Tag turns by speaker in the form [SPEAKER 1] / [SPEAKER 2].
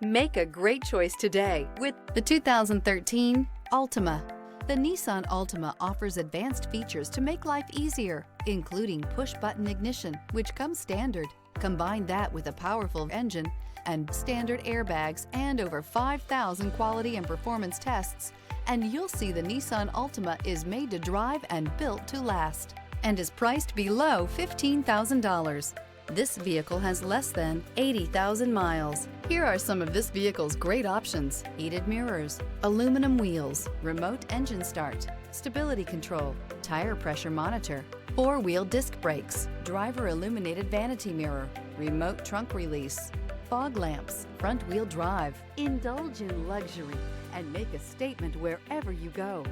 [SPEAKER 1] Make a great choice today with the 2013 Altima. The Nissan Altima offers advanced features to make life easier, including push-button ignition, which comes standard. Combine that with a powerful engine and standard airbags and over 5,000 quality and performance tests, and you'll see the Nissan Altima is made to drive and built to last, and is priced below $15,000. This vehicle has less than 80,000 miles. Here are some of this vehicle's great options: heated mirrors, aluminum wheels, remote engine start, stability control, tire pressure monitor, four-wheel disc brakes, driver illuminated vanity mirror, remote trunk release, fog lamps, front-wheel drive. Indulge in luxury and make a statement wherever you go.